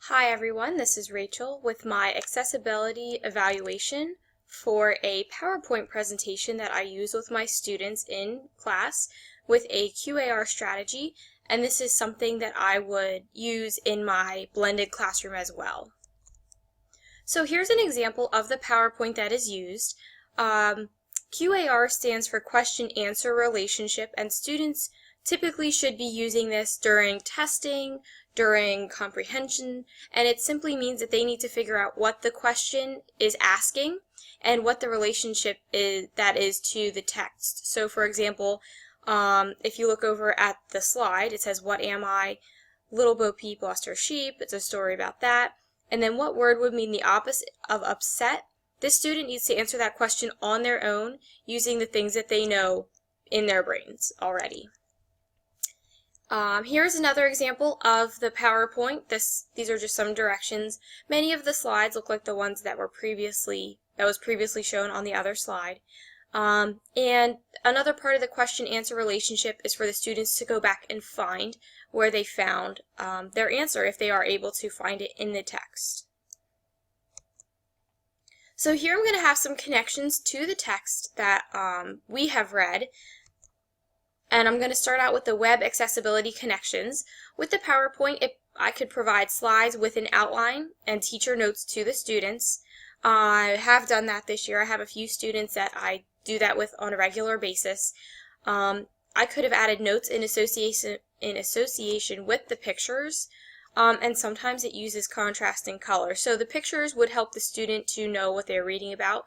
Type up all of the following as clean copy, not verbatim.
Hi everyone, this is Rachel with my accessibility evaluation for a PowerPoint presentation that I use with my students in class with a QAR strategy, and this is something that I would use in my blended classroom as well. So here's an example of the PowerPoint that is used. QAR stands for question-answer relationship, and students typically should be using this during testing, during comprehension, and it simply means that they need to figure out what the question is asking and what the relationship is to the text. So for example, if you look over at the slide, it says, "What am I? Little Bo Peep lost her sheep." It's a story about that. And then what word would mean the opposite of upset? This student needs to answer that question on their own using the things that they know in their brains already. Here's another example of the PowerPoint. These are just some directions. Many of the slides look like the ones that was previously shown on the other slide. And another part of the question-answer relationship is for the students to go back and find where they found their answer if they are able to find it in the text. So here I'm going to have some connections to the text that we have read. And I'm going to start out with the web accessibility connections. With the PowerPoint, I could provide slides with an outline and teacher notes to the students. I have done that this year. I have a few students that I do that with on a regular basis. I could have added notes in association with the pictures, and sometimes it uses contrasting colors. So the pictures would help the student to know what they're reading about.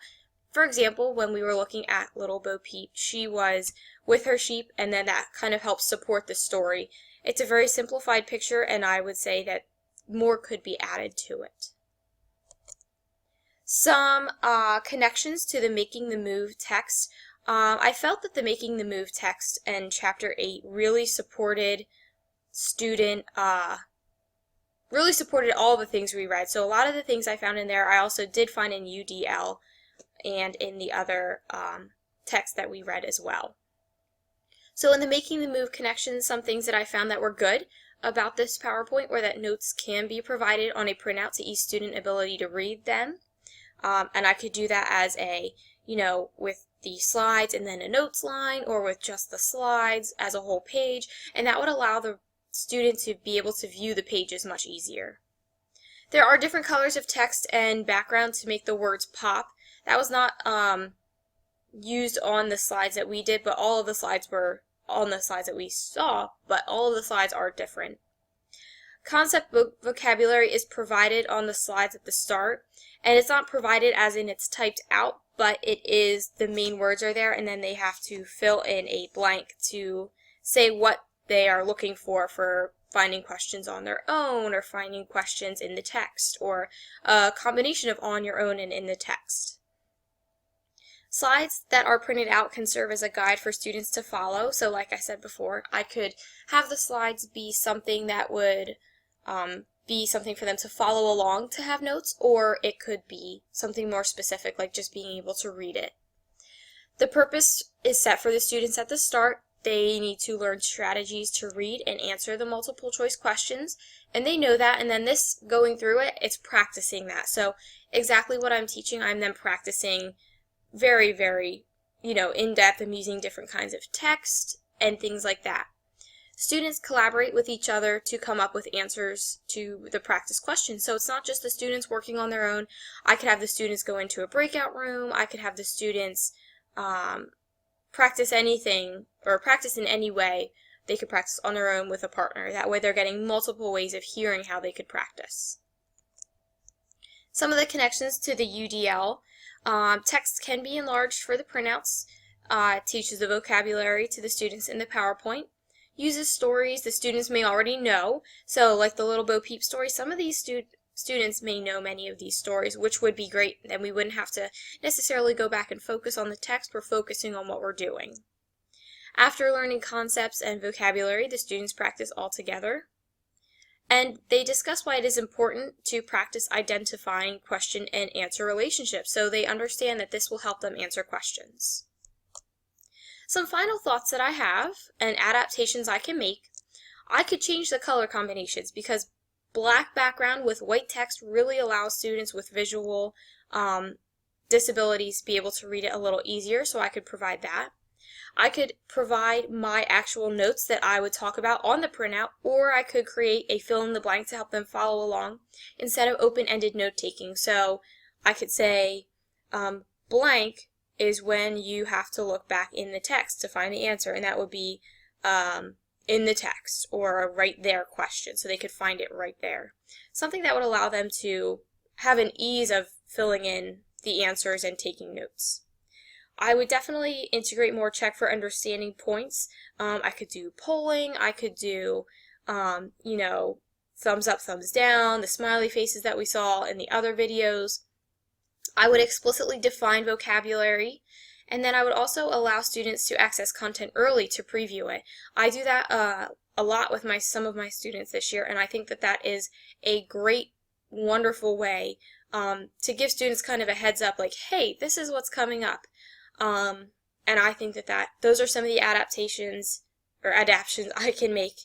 For example, when we were looking at Little Bo Peep, she was with her sheep, and then that kind of helps support the story. It's a very simplified picture, and I would say that more could be added to it. Some connections to the Making the Move text. I felt that the Making the Move text in Chapter 8 really supported all the things we read. So a lot of the things I found in there, I also did find in UDL and in the other text that we read as well. So in the Making the Move connections, some things that I found that were good about this PowerPoint were that notes can be provided on a printout to each student ability to read them. And I could do that as with the slides and then a notes line, or with just the slides as a whole page, and that would allow the student to be able to view the pages much easier. There are different colors of text and background to make the words pop. That was not used on the slides that we did, but all of the slides were on the slides that we saw, but all of the slides are different. Concept vocabulary is provided on the slides at the start, and it's not provided as in it's typed out, but it is the main words are there, and then they have to fill in a blank to say what they are looking for finding questions on their own, or finding questions in the text, or a combination of on your own and in the text. Slides that are printed out can serve as a guide for students to follow. So like I said before, I could have the slides be something that would be something for them to follow along to have notes, or it could be something more specific, like just being able to read it. The purpose is set for the students at the start. They need to learn strategies to read and answer the multiple choice questions, and they know that, and then this, going through it, it's practicing that. So exactly what I'm teaching, I'm then practicing very, very, in-depth. I'm using different kinds of text and things like that. Students collaborate with each other to come up with answers to the practice questions. So it's not just the students working on their own. I could have the students go into a breakout room. I could have the students practice anything, or practice in any way they could practice on their own with a partner. That way they're getting multiple ways of hearing how they could practice. Some of the connections to the UDL. Text can be enlarged for the printouts. It teaches the vocabulary to the students in the PowerPoint. Uses stories the students may already know. So like the Little Bo Peep story, some of these students may know many of these stories, which would be great. Then we wouldn't have to necessarily go back and focus on the text. We're focusing on what we're doing. After learning concepts and vocabulary, the students practice all together. And they discuss why it is important to practice identifying question and answer relationships, so they understand that this will help them answer questions. Some final thoughts that I have and adaptations I can make. I could change the color combinations because black background with white text really allows students with visual disabilities to be able to read it a little easier, so I could provide that. I could provide my actual notes that I would talk about on the printout, or I could create a fill in the blank to help them follow along instead of open-ended note-taking. So I could say blank is when you have to look back in the text to find the answer, and that would be in the text or a right there question, so they could find it right there. Something that would allow them to have an ease of filling in the answers and taking notes. I would definitely integrate more check for understanding points. I could do polling, I could do, you know, thumbs up, thumbs down, the smiley faces that we saw in the other videos. I would explicitly define vocabulary, and then I would also allow students to access content early to preview it. I do that a lot with some of my students this year, and I think that that is a great, wonderful way to give students kind of a heads up, like, hey, this is what's coming up. And I think that those are some of the adaptations or adaptions I can make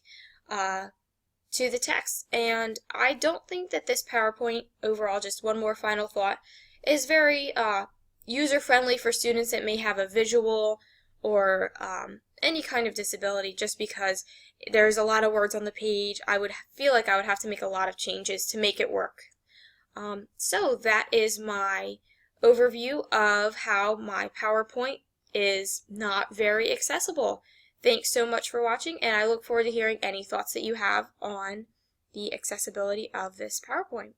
to the text. And I don't think that this PowerPoint overall, just one more final thought, is very user-friendly for students that may have a visual or any kind of disability, just because there's a lot of words on the page. I would feel like I would have to make a lot of changes to make it work. So that is my overview of how my PowerPoint is not very accessible. Thanks so much for watching, and I look forward to hearing any thoughts that you have on the accessibility of this PowerPoint.